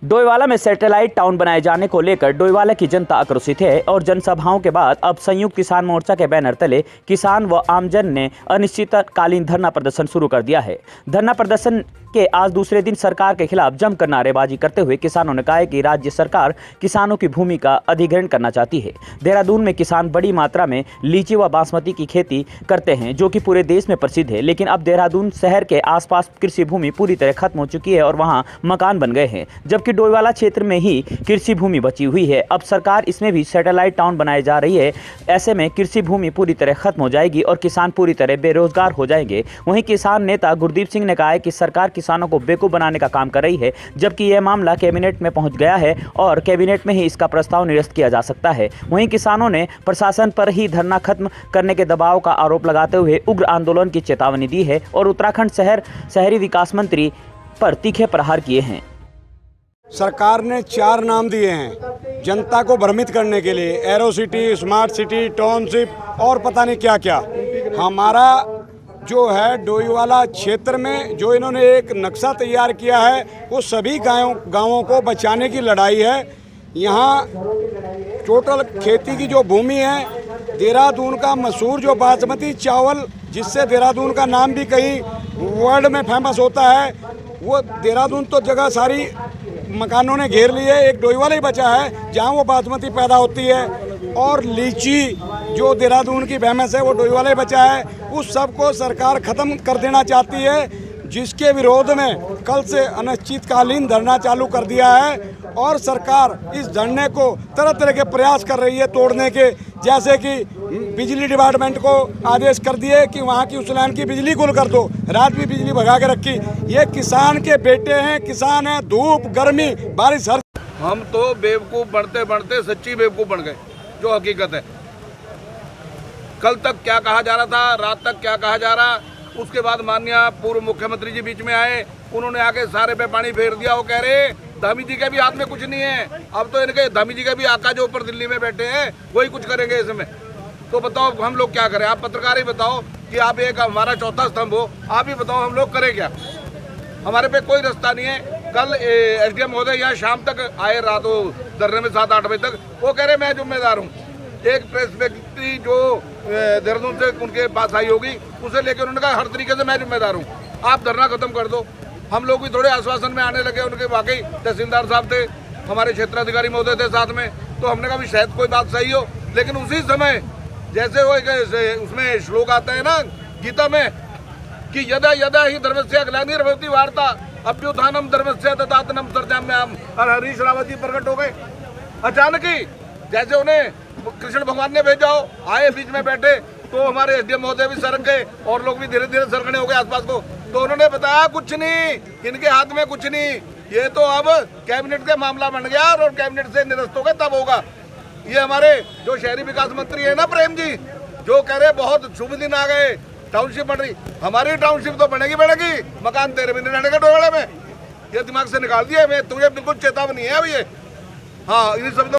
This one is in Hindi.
डोईवाला में सैटेलाइट टाउन बनाए जाने को लेकर डोईवाला की जनता आक्रोशित है और जनसभाओं के बाद अब संयुक्त किसान मोर्चा के बैनर तले किसान व आमजन ने अनिश्चितकालीन धरना प्रदर्शन शुरू कर दिया है। धरना प्रदर्शन के आज दूसरे दिन सरकार के खिलाफ जमकर नारेबाजी करते हुए किसानों ने कहा है कि राज्य सरकार किसानों की भूमि का अधिग्रहण करना चाहती है। देहरादून में किसान बड़ी मात्रा में लीची व बासमती की खेती करते हैं जो कि पूरे देश में प्रसिद्ध है, लेकिन अब देहरादून शहर के आसपास कृषि भूमि पूरी तरह खत्म हो चुकी है और वहां मकान बन गए हैं, जबकि डोईवाला क्षेत्र में ही कृषि भूमि बची हुई है। अब सरकार इसमें भी सैटेलाइट टाउन बनाई जा रही है। ऐसे में कृषि भूमि पूरी तरह खत्म हो जाएगी और किसान पूरी तरह बेरोजगार हो जाएंगे। वहीं किसान नेता गुरदीप सिंह ने कहा है कि सरकार किसानों को बेवकूफ बनाने का काम कर रही है, जबकि यह मामला कैबिनेट में पहुंच गया है और कैबिनेट में ही इसका प्रस्ताव निरस्त किया जा सकता है। वहीं किसानों ने प्रशासन पर ही धरना खत्म करने के दबाव का आरोप लगाते हुए उग्र आंदोलन की चेतावनी दी है और उत्तराखंड शहरी विकास मंत्री पर तीखे प्रहार किए हैं। सरकार ने 4 नाम दिए हैं जनता को भ्रमित करने के लिए, arrow city, smart city, township और पता नहीं क्या क्या। हमारा जो है डोईवाला क्षेत्र में जो इन्होंने एक नक्शा तैयार किया है वो सभी गांवों को बचाने की लड़ाई है। यहाँ टोटल खेती की जो भूमि है, देहरादून का मशहूर जो बासमती चावल जिससे देहरादून का नाम भी कहीं वर्ल्ड में फेमस होता है, वो देहरादून तो जगह सारी मकानों ने घेर लिए, एक डोईवाला ही बचा है जहां वो बासमती पैदा होती है। और लीची जो देहरादून की फेमस है वो डोईवाला ही बचा है। उस सब को सरकार ख़त्म कर देना चाहती है, जिसके विरोध में कल से अनिश्चितकालीन धरना चालू कर दिया है। और सरकार इस धरने को तरह तरह के प्रयास कर रही है तोड़ने के, जैसे कि बिजली डिपार्टमेंट को आदेश कर दिए कि वहाँ की उस लाइन की बिजली गुल कर दो, रात भी बिजली भगा के रखी। ये किसान के बेटे हैं, किसान हैं, धूप गर्मी बारिश हर। हम तो बेवकूफ़ बनते बनते सच्ची बेवकूफ़ बन गए, जो हकीकत है। कल तक क्या कहा जा रहा था, रात तक क्या कहा जा रहा, उसके बाद माननीय पूर्व मुख्यमंत्री जी बीच में आए, उन्होंने आके सारे पे पानी फेर दिया। वो कह रहे धामी जी के भी हाथ में कुछ नहीं है, अब तो इनके धामी जी के भी आका जो ऊपर दिल्ली में बैठे हैं वही कुछ करेंगे इसमें। तो बताओ हम लोग क्या करें? आप पत्रकार ही बताओ कि आप एक हमारा चौथा स्तंभ हो, आप ही बताओ हम लोग करें क्या? हमारे पे कोई रास्ता नहीं है। कल एसडीएम महोदय यहाँ शाम तक आए, रात धरने में 7-8 बजे तक। वो कह रहे मैं जिम्मेदार हूँ। एक प्रेस व्यक्ति जो देहरादून से उनके पास आई होगी, उसे लेकर उन्होंने कहा हर तरीके से मैं जिम्मेदार हूँ, आप धरना खत्म कर दो। हम लोग भी थोड़े आश्वासन में आने लगे। उनके वाकई तहसीलदार साहब थे, हमारे क्षेत्राधिकारी महोदय थे साथ में, तो हमने कहा भी शायद कोई बात सही हो। लेकिन उसी समय जैसे वो उसमें श्लोक आता है ना गीता में कि यदा यदा ही धर्मस्य ग्लानिर्भवति वार्ता अभ्युत्थानम धर्मस्य तदात्मनम सर्वम्याम, और हरीश रावत जी प्रकट हो गए अचानक ही। जैसे उन्हें कृष्ण भगवान ने भेजा हो, आए बीच में बैठे, तो हमारे एसडीएम महोदय भी सरक गए और लोग भी धीरे धीरे सरकने हो गए आसपास को। तो उन्होंने बताया कुछ नहीं, इनके हाथ में कुछ नहीं, ये तो अब कैबिनेट का मामला बन गया और कैबिनेट से निरस्त हो गए तब होगा। ये हमारे जो शहरी विकास मंत्री है ना प्रेम जी, जो कह रहे बहुत शुभ दिन आ गए, टाउनशिप बन रही। हमारी टाउनशिप तो बनेगी, मकान तेरे भी नहीं रहने का डोईवाला में। ये दिमाग से निकाल दिया, मैं तुझे बिल्कुल चेतावनी है अब ये। हाँ, इन शब्दों